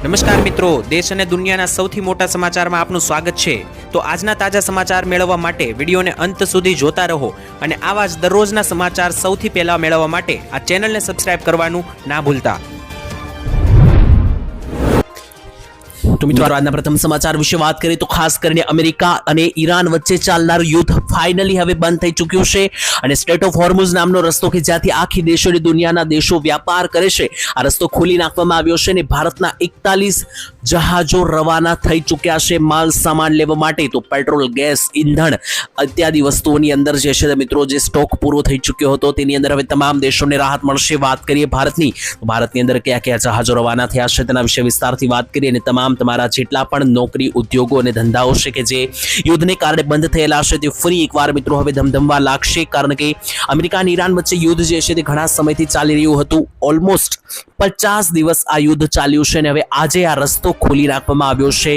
નમસ્કાર મિત્રો, દેશ અને દુનિયાના સૌથી મોટા સમાચારમાં આપનું સ્વાગત છે। તો આજના તાજા સમાચાર મેળવવા માટે વિડીયોને અંત સુધી જોતા રહો અને આવા જ દરરોજના સમાચાર સૌથી પહેલા મેળવવા માટે આ ચેનલને સબસ્ક્રાઇબ કરવાનું ના ભૂલતા। તો મિત્રો આજના પ્રથમ સમાચાર વિશે વાત કરીએ તો ખાસ કરીને અમેરિકા અને ઈરાન વચ્ચે ચાલનારું યુદ્ધ ફાઇનલી હવે બંધ થઈ ચૂક્યું છે અને સ્ટ્રેટ ઓફ હોર્મુઝ નામનો રસ્તો કે જ્યાંથી આખી દેશોની દુનિયાના દેશો વ્યાપાર કરે છે આ રસ્તો ખોલી નાખવામાં આવ્યો છે અને ભારતના 41 જહાજો રવાના થઈ ચૂક્યા છે માલ સામાન લેવા માટે। તો પેટ્રોલ, ગેસ, ઈંધણ ઇત્યાદિ વસ્તુઓની અંદર જે છે મિત્રો જે સ્ટોક પૂરો થઈ ચૂક્યો હતો તેની અંદર હવે તમામ દેશોને રાહત મળશે। વાત કરીએ ભારતની તો ભારતની અંદર કયા કયા જહાજો રવાના થયા છે તેના વિશે વિસ્તારથી વાત કરીએ અને તમારા જેટલા પણ નોકરી, ઉદ્યોગો અને ધંધાઓ છે કે જે યુદ્ધને કારણે બંધ થયેલા છે તે ફરી એકવાર મિત્રો હવે ધમધમવા લાગશે, કારણ કે અમેરિકા અને ઈરાન વચ્ચે યુદ્ધ જે છે તે ઘણા સમયથી ચાલી રહ્યું હતું। ઓલમોસ્ટ 50 દિવસ આ યુદ્ધ ચાલ્યું છે અને હવે આજે આ રસ્તો ખોલી નાખવામાં આવ્યો છે।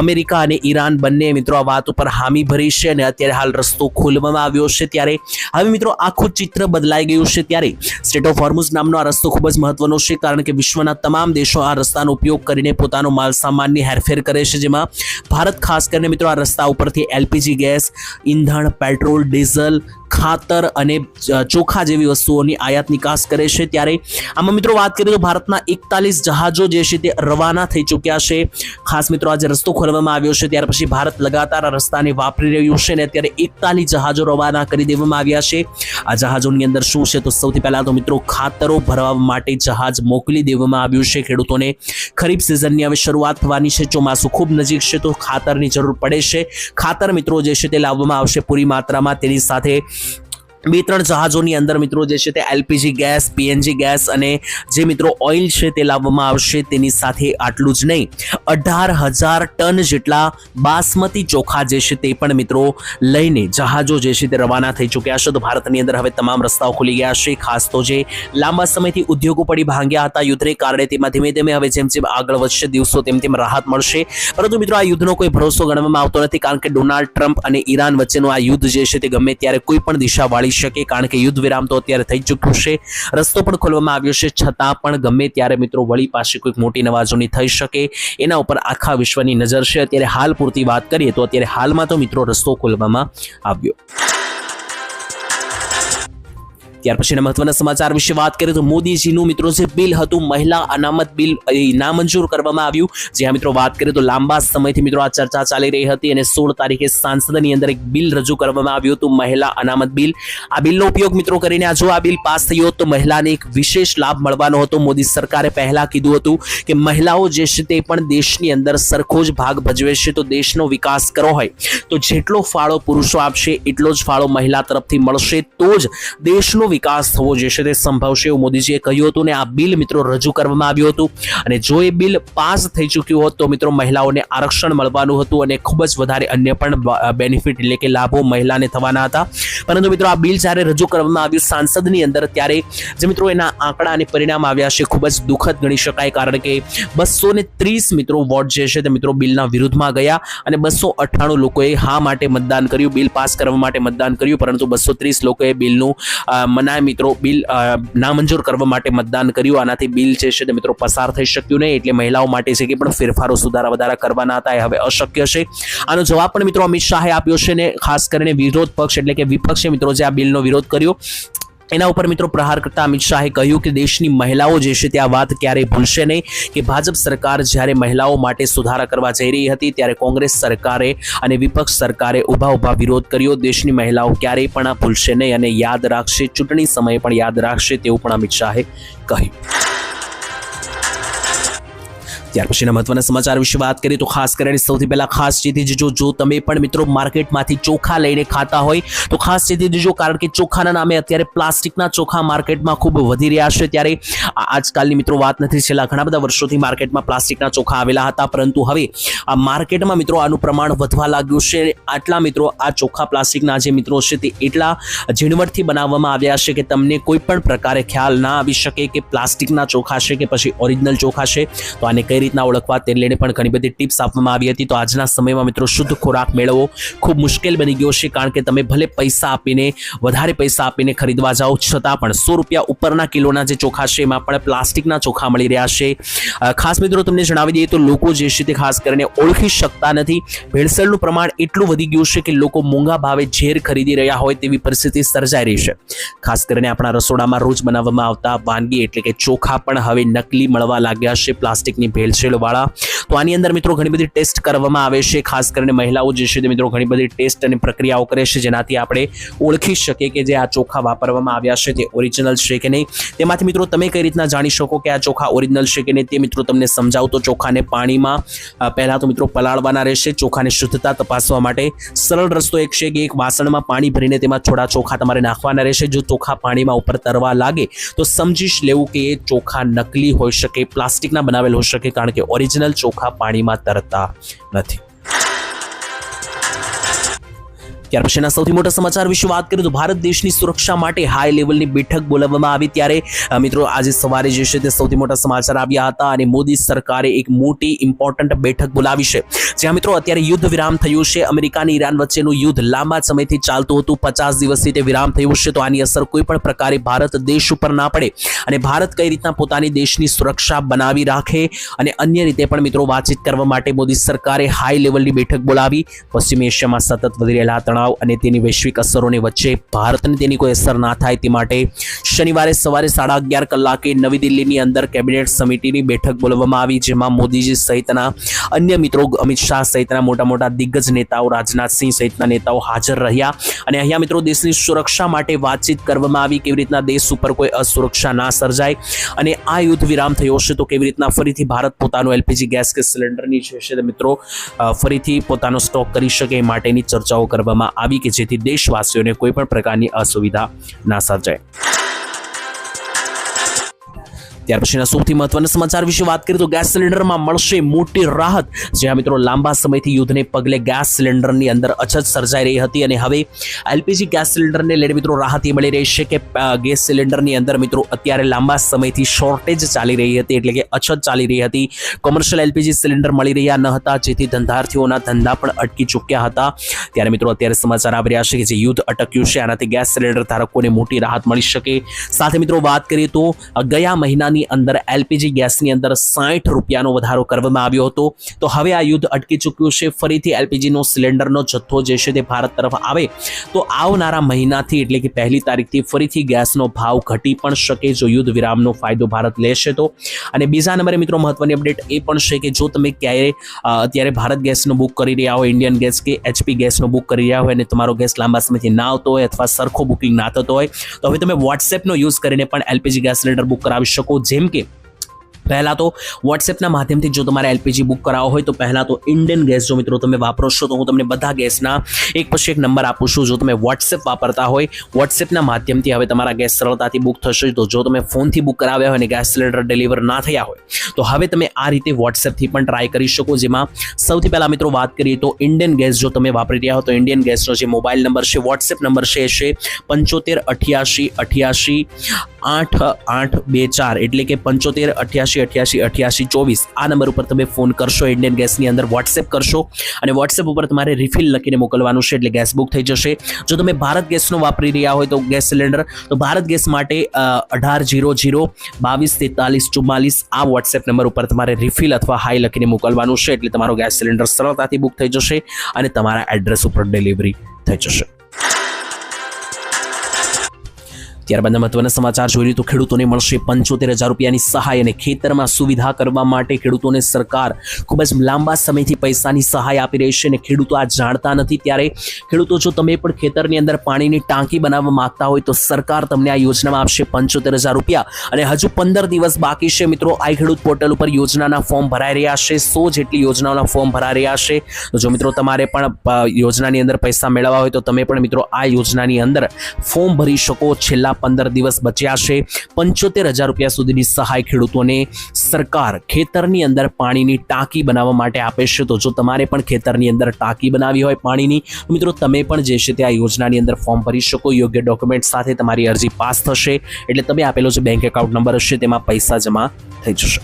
અમેરિકા અને ઈરાન બંને મિત્રો આ વાત ઉપર હામી ભરી છે અને અત્યારે હાલ રસ્તો ખોલવામાં આવ્યો છે। ત્યારે હવે મિત્રો આખું ચિત્ર બદલાઈ ગયું છે। ત્યારે સ્ટ્રેટ ઓફ હોર્મુઝ નામનો આ રસ્તો ખૂબ જ મહત્વનો છે, કારણ કે વિશ્વના તમામ દેશો આ રસ્તાનો ઉપયોગ કરીને પોતાનો માલ સામાનની હેરફેર કરે છે, જેમાં ભારત ખાસ કરીને મિત્રો આ રસ્તા ઉપરથી એલપીજી ગેસ, ઈંધણ, પેટ્રોલ, ડીઝલ, ખાતર અને ચોખા જેવી વસ્તુઓની આયાત નિકાસ કરે છે। ત્યારે આમાં મિત્રો વાત કરીએ તો ભારતના 41 જહાજો જે છે તે રવાના થઈ ચૂક્યા છે। ખાસ મિત્રો આજે રસ્તો ખોલવામાં આવ્યો છે ત્યાર પછી ભારત લગાતાર આ રસ્તાને વાપરી રહ્યું છે અને અત્યારે 41 જહાજો રવાના કરી દેવામાં આવ્યા છે। આ જહાજોની અંદર શું છે તો સૌથી પહેલા તો મિત્રો ખાતરો ભરવા માટે જહાજ મોકલી દેવામાં આવ્યું છે। ખેડૂતોને ખરીફ સિઝનની હવે શરૂઆત થવાની છે, ચોમાસું ખૂબ નજીક છે તો ખાતરની જરૂર પડે છે। ખાતર મિત્રો જે છે તે લાવવામાં આવશે પૂરી માત્રામાં। તેની સાથે 2-3 જહાજોની અંદર મિત્રો જે છે તે એલપીજી ગેસ, પીએનજી ગેસ અને જે મિત્રો ઓઇલ છે તે લાવવામાં આવશે। તેની સાથે આટલું જ નહીં, 18,000 ટન જેટલા બાસમતી ચોખા જે છે તે પણ મિત્રો લઈને જહાજો જે છે તે રવાના થઈ ચૂક્યા છે। તો ભારતની અંદર હવે તમામ રસ્તાઓ ખુલી ગયા છે। ખાસ તો જે લાંબા સમયથી ઉદ્યોગો પડી ભાંગ્યા હતા યુદ્ધને કારણે તેમાં ધીમે ધીમે હવે જેમ જેમ આગળ વધશે દિવસો તેમ તેમ રાહત મળશે। પરંતુ મિત્રો આ યુદ્ધનો કોઈ ભરોસો ગણવામાં આવતો નથી, કારણ કે ડોનાલ્ડ ટ્રમ્પ અને ઈરાન વચ્ચેનું આ યુદ્ધ જે છે તે ગમે ત્યારે કોઈ પણ દિશા વાળી શકે, કારણ કે યુદ્ધ વિરામ તો અત્યારે થઈ ચૂક્યું છે, રસ્તો પણ ખોલવામાં આવ્યો છે, છતાં પણ ગમે ત્યારે મિત્રો વળી પાસે કોઈક મોટી નવાજોની થઈ શકે એના ઉપર આખા વિશ્વની નજર છે। અત્યારે હાલ પૂરતી વાત કરીએ તો અત્યારે હાલમાં તો મિત્રો રસ્તો ખોલવામાં આવ્યો। ત્યાર પછીના મહત્વના સમાચાર વિશે વાત કરીએ તો મોદીજીનું મિત્રો જે બિલ હતું મહિલા અનામત બિલ નામંજૂર કરવામાં આવ્યું। જ્યાં મિત્રો વાત કરીએ તો લાંબા સમયથી મિત્રો આ ચર્ચા ચાલી રહી હતી અને 16 તારીખે સાંસદની અંદર એક બિલ રજૂ કરવામાં આવ્યું હતું, મહિલા અનામત બિલ। આ બિલનો ઉપયોગ મિત્રો કરીને જો આ બિલ પાસ થયો હોત તો મહિલાને એક વિશેષ લાભ મળવાનો હતો। મોદી સરકારે પહેલા કીધું હતું કે મહિલાઓ જે છે તે પણ દેશની અંદર સરખો જ ભાગ ભજવે છે, તો દેશનો વિકાસ કરવો હોય તો જેટલો ફાળો પુરુષો આપશે એટલો જ ફાળો મહિલા તરફથી મળશે, તો જ દેશનો વિકાસ થવો જે છે તે સંભવ છે એવું મોદીજીએ કહ્યું હતું ને આ બિલ મિત્રો રજૂ કરવામાં આવ્યું હતું। અને જો એ બિલ પાસ થઈ ચૂક્યું હોત તો મિત્રો મહિલાઓને આરક્ષણ મળવાનું હતું અને ખૂબ જ વધારે અન્ય પણ બેનિફિટ એટલે કે લાભો મહિલાને થવાના હતા। પરંતુ મિત્રો આ બિલ જ્યારે રજૂ કરવામાં આવ્યું સાંસદની અંદર ત્યારે જે મિત્રો એના આંકડા અને પરિણામ આવ્યા છે ખૂબ જ દુઃખદ ગણી શકાય, કારણ કે 230 મિત્રો વોટ જે છે તે મિત્રો બિલના વિરુદ્ધમાં ગયા અને 298 લોકોએ હા માટે મતદાન કર્યું, બિલ પાસ કરવા માટે મતદાન કર્યું, પરંતુ 230 લોકોએ બિલનું મનાય મિત્રો બિલ નામંજૂર કરવા માટે મતદાન કર્યું। આનાથી બિલ જે છે તે મિત્રો પસાર થઈ શક્યું નહીં, એટલે મહિલાઓ માટે છે કે પણ ફેરફારો સુધારા વધારા કરવાના હતા એ હવે અશક્ય છે। આનો જવાબ પણ મિત્રો અમિત શાહે આપ્યો છે ને ખાસ કરીને વિરોધ પક્ષ એટલે કે વિપક્ષે મિત્રો જે આ બિલનો વિરોધ કર્યો એના ઉપર મિત્રો પ્રહાર કરતા અમિત શાહે કહ્યું કે દેશની મહિલાઓ જે છે તે આ વાત ક્યારેય ભૂલશે નહીં કે ભાજપ સરકાર જ્યારે મહિલાઓ માટે સુધારા કરવા જઈ રહી હતી ત્યારે કોંગ્રેસ સરકારે અને વિપક્ષ સરકારે ઊભા વિરોધ કર્યો। દેશની મહિલાઓ ક્યારેય પણ આ ભૂલશે નહીં અને યાદ રાખશે, ચૂંટણી સમયે પણ યાદ રાખશે તેવું પણ અમિત શાહે કહ્યું। ત્યાર પછીના મહત્વના સમાચાર વિશે વાત કરીએ તો ખાસ કરીને સૌથી પહેલા ખાસ ચેતી જજો, જો તમે પણ મિત્રો માર્કેટમાંથી ચોખા લઈને ખાતા હોય તો ખાસ ચેતી જજો, કારણ કે ચોખાના નામે અત્યારે પ્લાસ્ટિકના ચોખા માર્કેટમાં ખૂબ વધી રહ્યા છે। ત્યારે આજકાલની મિત્રો વાત નથી, છેલ્લા ઘણા બધા વર્ષોથી માર્કેટમાં પ્લાસ્ટિકના ચોખા આવેલા હતા, પરંતુ હવે આ માર્કેટમાં મિત્રો આનું પ્રમાણ વધવા લાગ્યું છે। આટલા મિત્રો આ ચોખા પ્લાસ્ટિકના જે મિત્રો છે તે એટલા ઝીણવટથી બનાવવામાં આવ્યા છે કે તમને કોઈ પણ પ્રકારે ખ્યાલ ના આવી શકે કે પ્લાસ્ટિકના ચોખા છે કે પછી ઓરિજિનલ ચોખા છે। તો આને કઈ કઈ રીતના ઓળખવા તે લઈને પણ ઘણી બધી ટિપ્સ આપવામાં આવી હતી. તો આજના સમયમાં મિત્રો શુદ્ધ ખોરાક મેળવવો ખૂબ મુશ્કેલ બની ગયો છે, કારણ કે તમે ભલે વધારે પૈસા આપીને ખરીદવા જાઓ છતાં પણ 100 રૂપિયા ઉપરના કિલોના જે ચોખા છે એમાં પણ પ્લાસ્ટિકના ચોખા મળી રહ્યા છે. ખાસ મિત્રો તમને જણાવી દઈએ તો લોકો જે છે તે ખાસ કરીને ઓળખી શકતા નથી. ભેળસેળનું પ્રમાણ એટલું વધી ગયું છે કે લોકો મોંઘા ભાવે ઝેર ખરીદી રહ્યા હોય તેવી પરિસ્થિતિ સર્જાઈ રહી છે. ખાસ કરીને આપણા રસોડામાં રોજ બનાવવામાં આવતા વાનગી એટલે કે ચોખા પણ હવે નકલી મળવા લાગ્યા છે, પ્લાસ્ટિકની ભેળસેળવાળા. તો આની અંદર મિત્રો ઘણી બધી ટેસ્ટ કરવામાં આવે છે. ખાસ કરીને મહિલાઓ જે છે તે મિત્રો ઘણી બધી ટેસ્ટ અને પ્રક્રિયાઓ કરે છે, જેનાથી આપણે ઓળખી શકીએ કે જે આ ચોખા વાપરવામાં આવ્યા છે તે ઓરિજિનલ છે કે નહીં. તેમાંથી મિત્રો તમે કઈ રીતના જાણી શકો કે આ ચોખા ઓરિજિનલ છે કે નહીં તે મિત્રો તમને સમજાવું. તો ચોખાને પાણીમાં પહેલા તો મિત્રો પલાળવાના રહેશે. ચોખાની શુદ્ધતા તપાસવા માટે સરળ રસ્તો એક છે કે એક વાસણમાં પાણી ભરીને તેમાં થોડા ચોખા તમારે નાખવાના રહેશે. જો ચોખા પાણીમાં ઉપર તરવા લાગે તો સમજી લેવું કે એ ચોખા નકલી હોઈ શકે, પ્લાસ્ટિકના બનાવેલ હોઈ શકે, કારણ કે ઓરિજિનલ ચોખા પાણીમાં તરતા નથી. ત્યાર પછીના સૌથી મોટા સમાચાર વિશે વાત કરીએ તો ભારત દેશની સુરક્ષા માટે હાઈ લેવલની બેઠક બોલાવવામાં આવી. ત્યારે મિત્રો આજે સવારે જે છે તે સૌથી મોટા સમાચાર આવ્યા હતા અને મોદી સરકારે એક મોટી ઇમ્પોર્ટન્ટ બેઠક બોલાવી છે, જ્યાં મિત્રો અત્યારે યુદ્ધ વિરામ થયું છે. અમેરિકા અને ઈરાન વચ્ચેનું યુદ્ધ લાંબા સમયથી ચાલતું હતું, 50 દિવસથી તે વિરામ થયું છે. તો આની અસર કોઈ પણ પ્રકારે ભારત દેશ ઉપર ના પડે અને ભારત કઈ રીતના પોતાની દેશની સુરક્ષા બનાવી રાખે અને અન્ય રીતે પણ મિત્રો વાતચીત કરવા માટે મોદી સરકારે હાઈ લેવલની બેઠક બોલાવી. પશ્ચિમ એશિયામાં સતત વધી રહેલા અને તેની વૈશ્વિક અસરોની વચ્ચે ભારતને તેની કોઈ અસર ના થાય તે માટે શનિવારે સવારે 11:30 કલાકે નવી દિલ્હીની અંદર કેબિનેટ સમિતિની બેઠક બોલાવવામાં આવી, જેમાં મોદીજી સહિતના અન્ય મિત્રો, અમિત શાહ સહિતના મોટા દિગ્ગજ નેતાઓ, રાજનાથસિંહ સહિતના નેતાઓ હાજર રહ્યા અને અહીંયા મિત્રો દેશની સુરક્ષા માટે વાતચીત કરવામાં આવી. કેવી રીતના દેશ ઉપર કોઈ અસુરક્ષા ના સર્જાય અને આ યુદ્ધ વિરામ થયો છે તો કેવી રીતના ફરીથી ભારત પોતાનો એલપીજી ગેસ કે સિલિન્ડરની જે છે મિત્રો ફરીથી પોતાનો સ્ટોક કરી શકે એ માટેની ચર્ચાઓ કરવામાં આવી કે જેથી દેશવાસીઓને કોઈ પણ પ્રકારની અસુવિધા ના સર્જાય. ત્યાર પછીના સૌથી મહત્વના સમાચાર વિશે વાત કરીએ તો ગેસ સિલિન્ડરમાં મળશે મોટી રાહત. જ્યાં મિત્રો લાંબા સમયથી યુદ્ધને પગલે ગેસ સિલિન્ડરની અંદર અછત સર્જાઈ રહી હતી અને હવે એલપીજી ગેસ સિલિન્ડરને લઈને મિત્રો રાહત એ મળી રહી છે કે ગેસ સિલિન્ડરની અંદર મિત્રો અત્યારે લાંબા સમયથી શોર્ટેજ ચાલી રહી હતી, એટલે કે અછત ચાલી રહી હતી. કોમર્શિયલ એલપીજી સિલિન્ડર મળી રહ્યા ન હતા, જેથી ધંધાર્થીઓના ધંધા પણ અટકી ચૂક્યા હતા. ત્યારે મિત્રો અત્યારે સમાચાર આવી રહ્યા છે કે જે યુદ્ધ અટક્યું છે આનાથી ગેસ સિલિન્ડર ધારકોને મોટી રાહત મળી શકે. સાથે મિત્રો વાત કરીએ તો ગયા મહિનાની અંદર એલપીજી ગેસની અંદર 60 રૂપિયાનો વધારો કરવામાં આવ્યો હતો. તો હવે આ યુદ્ધ અટકી ચૂક્યું છે. ફરીથી એલપીજીનો સિલિન્ડરનો જથ્થો જે છે તે ભારત તરફ આવે તો આવનારા મહિનાથી એટલે કે 1લી તારીખથી ફરીથી ગેસનો ભાવ ઘટી પણ શકે જો યુદ્ધ વિરામનો ફાયદો ભારત લેશે તો. અને બીજા નંબરે મિત્રો મહત્વની અપડેટ એ પણ છે કે જો તમે ક્યારેય અત્યારે ભારત ગેસનો બુક કરી રહ્યા હોય, ઇન્ડિયન ગેસ કે એચપી ગેસનો બુક કરી રહ્યા હોય અને તમારો ગેસ લાંબા સમયથી ના આવતો હોય અથવા સરખો બુકિંગ ના થતો હોય તો હવે તમે વોટ્સએપનો યુઝ કરીને પણ એલપીજી ગેસ સિલિન્ડર બુક કરાવી શકો. જેમ કે પહેલા તો વોટ્સએપના માધ્યમથી જો તમારે એલપીજી બુક કરાવવો હોય તો પહેલા તો ઇન્ડિયન ગેસ જો મિત્રો તમે વાપરો છો તો હું તમને બધા ગેસના એક પછી એક નંબર આપું છું. જો તમે વોટ્સએપ વાપરતા હોય, વોટ્સએપના માધ્યમથી હવે તમારા ગેસ સરળતાથી બુક થશે. તો જો તમે ફોનથી બુક કરાવ્યા હોય અને ગેસ સિલિન્ડર ડિલિવર ના થયા હોય તો હવે તમે આ રીતે વોટ્સએપથી પણ ટ્રાય કરી શકો. જેમાં સૌથી પહેલા મિત્રો વાત કરીએ તો ઇન્ડિયન ગેસ જો તમે વાપરી રહ્યા હો તો ઇન્ડિયન ગેસનો જે મોબાઈલ નંબર છે, વોટ્સએપ નંબર છે 7588882824, એટલે કે 7588888824. આ નંબર ઉપર તમે ફોન કરશો, ઇન્ડિયન ગેસની અંદર વોટ્સએપ કરશો અને વોટ્સએપ ઉપર તમારે રિફિલ લખીને મોકલવાનું છે એટલે ગેસ બુક થઈ જશે. જો તમે ભારત ગેસનો વાપરી રહ્યા હોય તો ગેસ સિલિન્ડર તો ભારત ગેસ માટે 1800224344 આ વોટ્સએપ નંબર ઉપર તમારે રિફિલ અથવા હાઈ લખીને મોકલવાનું છે એટલે તમારો ગેસ સિલિન્ડર સરળતાથી બુક થઈ જશે અને તમારા એડ્રેસ ઉપર ડિલિવરી થઈ જશે. ત્યારબાદ મહત્વના સમાચાર જોઈએ તો ખેડૂતોને મળશે 75,000 રૂપિયાની સહાય અને ખેતરમાં સુવિધા કરવા માટે ખેડૂતોને સરકાર ખૂબ જ લાંબા સમયથી પૈસાની સહાય આપી રહી છે અને ખેડૂતો આ જાણતા નથી. ત્યારે ખેડૂતો જો તમે પણ ખેતરની અંદર પાણીની ટાંકી બનાવવા માંગતા હોય તો સરકાર તમને આ યોજનામાં આપશે 75,000 રૂપિયા અને હજુ 15 દિવસ બાકી છે મિત્રો. આ ખેડૂત પોર્ટલ ઉપર યોજનાના ફોર્મ ભરાઈ રહ્યા છે, 100 જેટલી યોજનાઓના ફોર્મ ભરાઈ રહ્યા છે. તો જો મિત્રો તમારે પણ યોજનાની અંદર પૈસા મેળવવા હોય તો તમે પણ મિત્રો આ યોજનાની અંદર ફોર્મ ભરી શકો. છેલ્લા 15 દિવસ બચ્યા છે. 75,000 રૂપિયા સુધીની સહાય ખેડૂતોને સરકાર ખેતરની અંદર પાણીની ટાંકી બનાવવા માટે આપે છે. તો જો તમારે પણ ખેતરની અંદર ટાંકી બનાવી હોય પાણીની તો મિત્રો તમે પણ જે છે તે આ યોજનાની અંદર ફોર્મ ભરી શકો. યોગ્ય ડોક્યુમેન્ટ સાથે તમારી અરજી પાસ થશે એટલે તમે આપેલો જે બેંક એકાઉન્ટ નંબર હશે તેમાં પૈસા જમા થઈ જશે.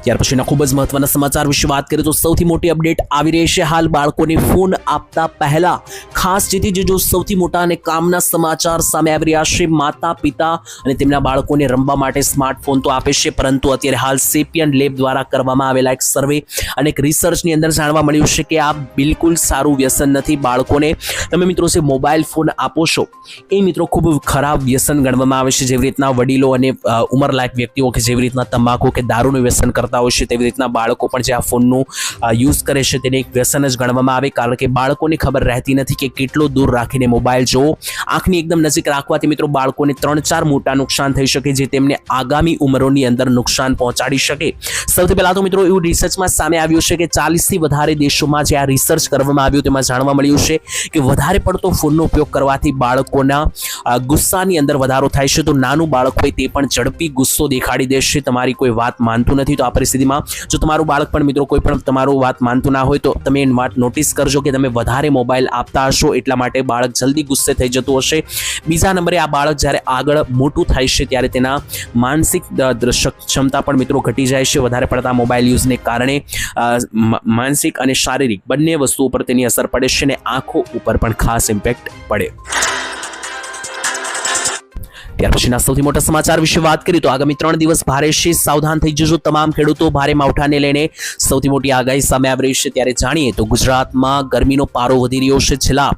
ત્યાર પછીના ખૂબ જ મહત્વના સમાચાર વિશે વાત કરીએ તો સૌથી મોટી અપડેટ આવી રહી છે હાલ બાળકોને ફોન આપતા પહેલા ખાસ જેથી જો સૌથી મોટા અને કામના સમાચાર સામે આવી રહ્યા છે માતા પિતા અને તેમના બાળકોને રમવા માટે સ્માર્ટફોન તો આપે છે પરંતુ અત્યારે હાલ સેપિયન લેબ દ્વારા કરવામાં આવેલા એક સર્વે અને એક રિસર્ચની અંદર જાણવા મળ્યું છે કે આ બિલકુલ સારું વ્યસન નથી બાળકોને તમે મિત્રો જે મોબાઈલ ફોન આપો છો એ મિત્રો ખૂબ ખરાબ વ્યસન ગણવામાં આવે છે જેવી રીતના વડીલો અને ઉંમરલાયક વ્યક્તિઓ કે જેવી રીતના તમાકુ કે દારૂનું વ્યસન કરતા હોય છે તેવી રીતના બાળકો પણ જે આ ફોનનું યુઝ કરે છે તેને એક વ્યસન જ ગણવામાં આવે કારણ કે બાળકોને ખબર રહેતી નથી કે કેટલો દૂર રાખીને મોબાઈલ જોવો આંખની એકદમ નજીક રાખવાથી મિત્રો બાળકોને 3-4 મોટા નુકસાન થઈ શકે જે તેમને આગામી ઉંમરોની અંદર નુકસાન પહોંચાડી શકે સૌથી પહેલા તો મિત્રો એવું રિસર્ચમાં સામે આવ્યું છે કે 40થી વધારે દેશોમાં જે આ રિસર્ચ કરવામાં આવ્યું તેમાં જાણવા મળ્યું છે કે વધારે પડતો ફોનનો ઉપયોગ કરવાથી બાળકોના ગુસ્સાની અંદર વધારો થાય છે તો નાનું બાળક હોય તે પણ ઝડપી ગુસ્સો દેખાડી દેશે તમારી કોઈ વાત માનતું નથી તો આ પરિસ્થિતિમાં જો તમારું બાળક પણ મિત્રો કોઈ પણ તમારું વાત માનતું ના હોય તો તમે એ વાત નોટિસ કરજો કે તમે વધારે મોબાઈલ આપતા હશો એટલા માટે બાળક જલ્દી ગુસ્સે થઈ જતું હશે બીજા નંબરે આ બાળક જ્યારે આગળ મોટું થાય છે ત્યારે તેના માનસિક ક્ષમતા પણ મિત્રો ઘટી જાય છે વધારે પડતા મોબાઈલ યુઝને કારણે માનસિક અને શારીરિક બંને વસ્તુઓ પર તેની અસર પડે છે અને આંખો ઉપર પણ ખાસ ઇમ્પેક્ટ પડે ત્યાર પછીના સૌથી મોટા સમાચાર વિશે વાત કરીએ તો આગામી 3 દિવસ ભારે છે સાવધાન થઈ જજો તમામ ખેડૂતો ભારે માવઠાને લઈને સૌથી મોટી આગાહી સામે આવી રહી છે ત્યારે જાણીએ તો ગુજરાતમાં ગરમીનો પારો વધી રહ્યો છે છેલ્લા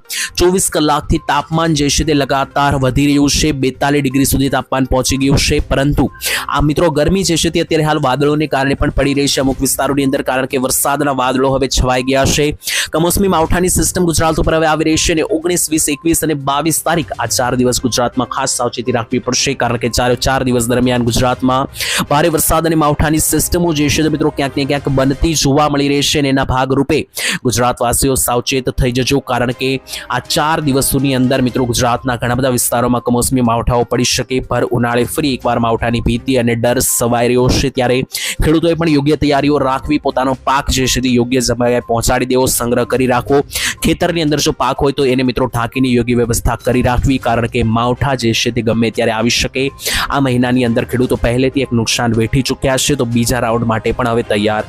24 કલાકથી તાપમાન જે છે તે લગાતાર વધી રહ્યું છે 42 ડિગ્રી સુધી તાપમાન પહોંચી ગયું છે પરંતુ આ મિત્રો ગરમી જે છે તે અત્યારે હાલ વાદળોને કારણે પણ પડી રહી છે અમુક વિસ્તારોની અંદર કારણ કે વરસાદના વાદળો હવે છવાઈ ગયા છે કમોસમી માવઠાની સિસ્ટમ ગુજરાત ઉપર હવે આવી રહી છે અને 19, 20, 21 અને 22 તારીખ આ 4 દિવસ ગુજરાતમાં ખાસ સાવચેતી રાખવી પડશે કારણ કે 4 દિવસ દરમિયાન ગુજરાતમાં ભારે વરસાદ અને માવઠાની સિસ્ટમો જે છે મિત્રો ક્યાંક ને ક્યાંક બનતી જોવા મળી રહી છે અને એના ભાગરૂપે ગુજરાતવાસીઓ સાવચેત થઈ જજો કારણ કે આ 4 દિવસોની અંદર મિત્રો ગુજરાતના ઘણા બધા વિસ્તારોમાં કમોસમી માવઠાઓ પડી શકે ભર ઉનાળે ફરી એકવાર માવઠાની ભીતિ અને ડર સવાઈ રહ્યો છે ત્યારે ખેડૂતોએ પણ યોગ્ય તૈયારીઓ રાખવી પોતાનો પાક જે છે તે યોગ્ય જગ્યાએ પહોંચાડી દેવો સંગ્રહ કરી રાખવો ખેતરની અંદર જો પાક હોય તો એને મિત્રો ઢાંકીને યોગ્ય વ્યવસ્થા કરી રાખવી કારણ કે માવઠા જે છે તે ગમે ત્યારે આવી શકે આ મહિનાની અંદર ખેડૂતો પહેલેથી એક નુકસાન વેઠી ચૂક્યા છે તો બીજા રાઉન્ડ માટે પણ હવે તૈયાર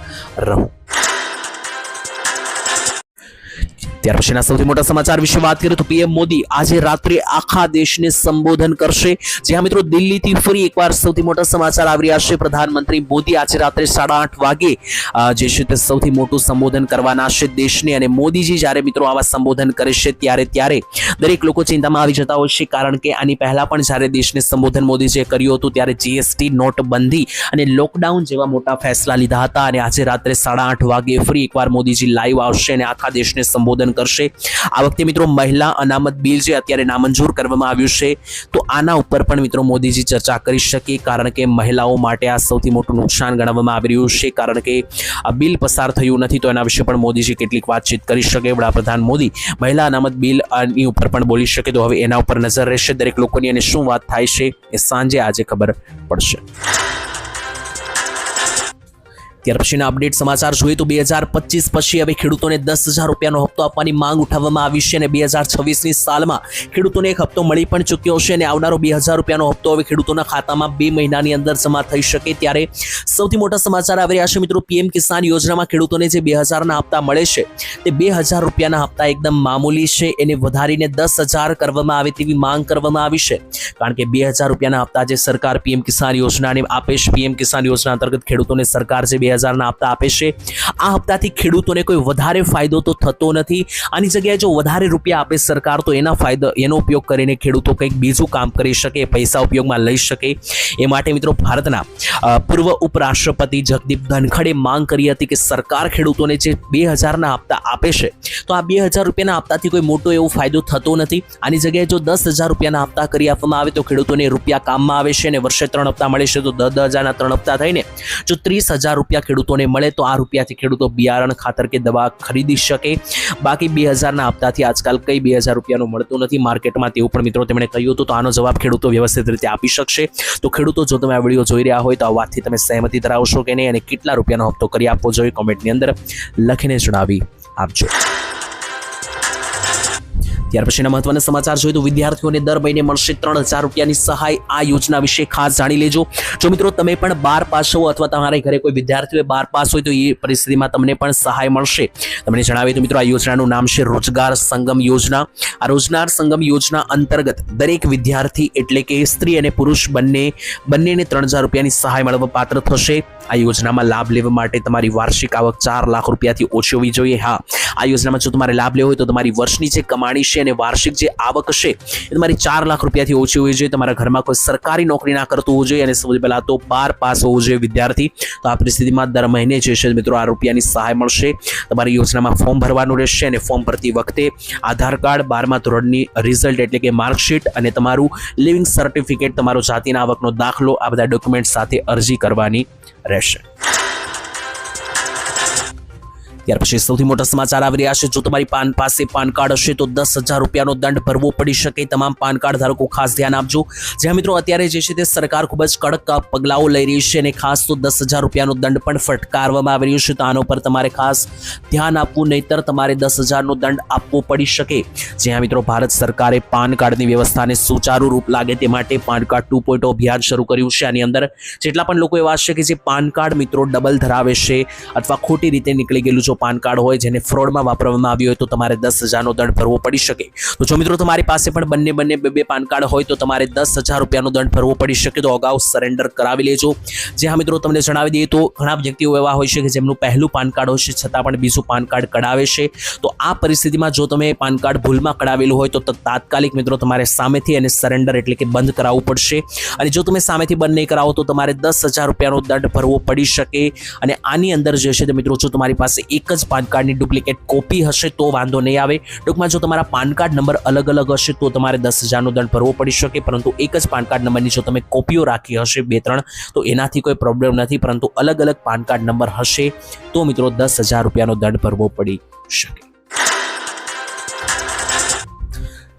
રહો ત્યાર પછીના સૌથી મોટા સમાચાર વિશે વાત કરીએ તો પીએમ મોદી આજે રાત્રે આખા દેશને સંબોધન કરશે જ્યાં મિત્રો દિલ્હીથી ફરી એકવાર સૌથી મોટા સમાચાર આવી રહ્યા છે પ્રધાનમંત્રી મોદી આજે રાત્રે 8:30 વાગે જે છે તે સૌથી મોટું સંબોધન કરવાના છે દેશને અને મોદીજી જ્યારે મિત્રો આવા સંબોધન કરે છે ત્યારે દરેક લોકો ચિંતામાં આવી જતા હોય છે કારણ કે આની પહેલા પણ જ્યારે દેશને સંબોધન મોદીજીએ કર્યું હતું ત્યારે જીએસટી નોટબંધી અને લોકડાઉન જેવા મોટા ફેસલા લીધા હતા અને આજે રાત્રે 8:30 વાગે ફરી એકવાર મોદીજી લાઈવ આવશે અને આખા દેશને સંબોધન કરશે આ વખતે મિત્રો મહિલા અનામત બિલ જે અત્યારે નામંજૂર કરવામાં આવ્યું છે તો આના ઉપર પણ મિત્રો મોદીજી ચર્ચા કરી શકે કારણ કે મહિલાઓ માટે આ સૌથી મોટું નુકસાન ગણવામાં આવી રહ્યું છે કારણ કે આ બિલ પસાર થયું નથી તો એના વિશે પણ મોદીજી કેટલીક વાતચીત કરી શકે વડાપ્રધાન મોદી મહિલા અનામત બિલ ની ઉપર પણ બોલી શકે તો હવે એના ઉપર નજર રહેશે દરેક લોકોની અને શું વાત થાય છે એ સાંજે આજે ખબર પડશે ત્યાર પછીના અપડેટ સમાચાર જોઈએ તો 2025 પછી હવે ખેડૂતોને 10,000 રૂપિયાનો હપ્તો આપવાની માંગ ઉઠાવવામાં આવી છે અને 2026ની સાલમાં ખેડૂતોને એક હપ્તો મળી પણ ચૂક્યો છે અને આવનારો 2,000 રૂપિયાનો હપ્તો હવે ખેડૂતોના ખાતામાં 2 મહિનાની અંદર જમા થઈ શકે ત્યારે સૌથી મોટા સમાચાર આવી રહ્યા છે મિત્રો પીએમ કિસાન યોજનામાં ખેડૂતોને જે 2,000ના હપ્તા મળે છે તે 2,000 રૂપિયાના હપ્તા એકદમ મામૂલી છે એને વધારીને 10,000 કરવામાં આવે તેવી માંગ કરવામાં આવી છે કારણ કે 2,000 રૂપિયાના હપ્તા જે સરકાર પીએમ કિસાન યોજનાને આપે છે પીએમ કિસાન યોજના અંતર્ગત ખેડૂતોને સરકાર જે 2,000ના હપ્તા આપે છે આ હપ્તાથી ખેડૂતોને કોઈ વધારે ફાયદો તો થતો નથી આની જગ્યાએ જો વધારે રૂપિયા આપે સરકાર તો એનો ઉપયોગ કરીને ખેડૂતો કંઈક બીજું કામ કરી શકે પૈસા ઉપયોગમાં લઈ શકે એ માટે મિત્રો ભારતના પૂર્વ ઉપરાષ્ટ્રપતિ જગદીપ ધનખડે માંગ કરી હતી કે સરકાર ખેડૂતોને જે 2,000ના હપ્તા આપે છે તો આ 2,000 રૂપિયાના હપ્તાથી કોઈ મોટો એવો ફાયદો થતો નથી આની જગ્યાએ જો 10,000 રૂપિયાના હપ્તા કરી આપવામાં આવે તો ખેડૂતોને રૂપિયા કામમાં આવે છે અને વર્ષે 3 હપ્તા મળે છે તો 10,000ના 3 હપ્તા થઈને જો 30,000 રૂપિયા ખેડૂતોને મળે તો આ રૂપિયાથી ખેડૂતો બિયારણ ખાતર કે દવા ખરીદી શકે બાકી 2,000ના હપ્તાથી આજકાલ કઈ 2,000 રૂપિયાનું મળતું નથી માર્કેટમાં તેવું પણ મિત્રો તેમણે કહ્યું હતું તો આનો જવાબ ખેડૂતો વ્યવસ્થિત રીતે આપી શકશે તો ખેડૂતો જો તમે આ વિડીયો જોઈ રહ્યા હોય તો આ વાતથી તમે સહેમતી ધરાવશો કે નહીં અને કેટલા રૂપિયાનો હપ્તો કરી આપવો જોઈએ કોમેન્ટની અંદર લખીને જણાવી આપજો ત્યાર પછીના મહત્વના સમાચાર જોઈએ તો વિદ્યાર્થીઓને દર મહિને મળશે 3000 રૂપિયાની સહાય. આ યોજના વિશે ખાસ જાણી લેજો. જો મિત્રો તમે પણ 12 પાસ છો અથવા તમારા ઘરે કોઈ વિદ્યાર્થીઓ 12 પાસ હોય તો એ પરિસ્થિતિમાં તમને પણ સહાય મળશે. તમને જણાવીએ તો મિત્રો આ યોજનાનું નામ છે રોજગાર સંગમ યોજના. આ રોજગાર સંગમ યોજના અંતર્ગત દરેક વિદ્યાર્થી એટલે કે સ્ત્રી અને પુરુષ બંનેને 3000 રૂપિયાની સહાય મળવા પાત્ર થશે. આ યોજનામાં લાભ લેવા માટે તમારી વાર્ષિક આવક 4 લાખ રૂપિયાથી ઓછી હોવી જોઈએ. હા, આ યોજનામાં જો તમારે લાભ લેવો હોય તો તમારી વર્ષની જે કમાણી છે અને વાર્ષિક જે આવક છે એ તમારી 4 લાખ રૂપિયાથી ઓછી હોવી જોઈએ. તમારા ઘરમાં કોઈ સરકારી નોકરી ના કરતું હોવું જોઈએ અને સૌથી પહેલા તો 12 પાસ હોવું જોઈએ વિદ્યાર્થી. તો આ પરિસ્થિતિમાં દર મહિને જે છે મિત્રો આ રૂપિયાની સહાય મળશે. તમારી યોજનામાં ફોર્મ ભરવાનું રહેશે અને ફોર્મ ભરતી વખતે આધાર કાર્ડ, 12મા ધોરણની રિઝલ્ટ એટલે કે માર્કશીટ અને તમારું લિવિંગ સર્ટિફિકેટ, તમારો જાતિના આવકનો દાખલો, આ બધા ડોક્યુમેન્ટ સાથે અરજી કરવાની રહેશે. ત્યાર પછી સૌથી મોટા સમાચાર આવી રહ્યા છે. જો તમારી પાસે પાન કાર્ડ હશે તો 10,000 રૂપિયાનો દંડ ભરવો પડી શકે. તમામ પાન કાર્ડ ધારકો ખાસ ધ્યાન આપજો. જ્યાં મિત્રો અત્યારે જે છે તે સરકાર ખૂબ જ કડક પગલાઓ લઈ રહી છે અને ખાસ તો 10,000 રૂપિયાનો દંડ પણ ફટકારવામાં આવી રહ્યો છે. તો આનો પર તમારે ખાસ ધ્યાન આપવું, નહીતર તમારે 10,000નો દંડ આપવો પડી શકે. જ્યાં મિત્રો ભારત સરકારે પાન કાર્ડની વ્યવસ્થાને સુચારુ રૂપ લાગે તે માટે પાન કાર્ડ 2.0 અભિયાન શરૂ કર્યું છે. આની અંદર જેટલા પણ લોકો એવા છે કે જે પાન કાર્ડ મિત્રો ડબલ ધરાવે છે અથવા ખોટી રીતે નીકળી ગયેલું પાન કાર્ડ હોય જેને ફ્રોડમાં વાપરવામાં આવ્યું હોય તો તમારે 10,000નો દંડ ભરવો પડી શકે. તો જો મિત્રો તમારી પાસે પણ બંને બે પાન કાર્ડ હોય તો તમારે 10,000 રૂપિયાનો દંડ ભરવો પડી શકે. તો અગાઉ સરેન્ડર કરાવી લેજો. જ્યાં મિત્રો તમને જણાવી દઈએ તો ઘણા વ્યક્તિઓ એવા હોય છે કે જેમનું પહેલું પાન કાર્ડ હોય છે છતાં પણ બીજું પાન કાર્ડ કઢાવે છે. તો આ પરિસ્થિતિમાં જો તમે પાન કાર્ડ ભૂલમાં કઢાવેલું હોય તો તાત્કાલિક મિત્રો તમારે સામેથી એને સરેન્ડર એટલે કે બંધ કરાવવું પડશે. અને જો તમે સામેથી બંધ નહીં કરાવો તો તમારે 10,000 રૂપિયાનો દંડ ભરવો પડી શકે. અને આની અંદર જે છે મિત્રો જો તમારી પાસે એક જ પાન કાર્ડની ડુપ્લિકેટ કોપી હશે તો વાંધો નહીં આવે. ટૂંકમાં જો તમારા પાન કાર્ડ નંબર અલગ અલગ હશે તો તમારે 10,000નો દંડ ભરવો પડી શકે. પરંતુ એક જ પાન કાર્ડ નંબરની જો તમે કોપીઓ રાખી હશે 2-3 તો એનાથી કોઈ પ્રોબ્લેમ નથી. પરંતુ અલગ અલગ પાન કાર્ડ નંબર હશે તો મિત્રો 10,000 રૂપિયાનો દંડ ભરવો પડી શકે.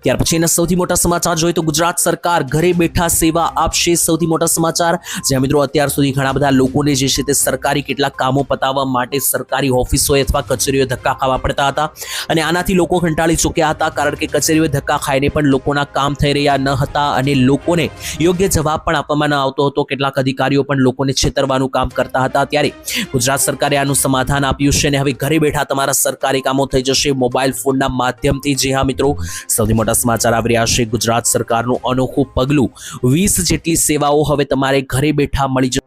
ત્યાર પછીના સૌથી મોટા સમાચાર જોઈએ તો ગુજરાત સરકાર ઘરે બેઠા સેવા આપશે. સૌથી મોટા સમાચાર જ્યાં મિત્રો અત્યાર સુધી ઘણા બધા લોકોને જે છે તે સરકારી કેટલાક કામો પતાવવા માટે સરકારી ઓફિસોએ અથવા કચેરીઓએ ધક્કા ખાવા પડતા હતા અને આનાથી લોકો કંટાળી ચૂક્યા હતા. કારણ કે કચેરીઓએ ધક્કા ખાઈને પણ લોકોના કામ થઈ રહ્યા ન હતા અને લોકોને યોગ્ય જવાબ પણ આપવામાં ન આવતો હતો. કેટલાક અધિકારીઓ પણ લોકોને છેતરવાનું કામ કરતા હતા. ત્યારે ગુજરાત સરકારે આનું સમાધાન આપ્યું છે અને હવે ઘરે બેઠા તમારા સરકારી કામો થઈ જશે મોબાઈલ ફોનના માધ્યમથી. જી હા મિત્રો, સૌથી મોટા સમાચાર આવી રહ્યા છે. ગુજરાત સરકારનું અનોખું પગલું, 20 જેટલી સેવાઓ હવે તમારે ઘરે બેઠા મળી જશે.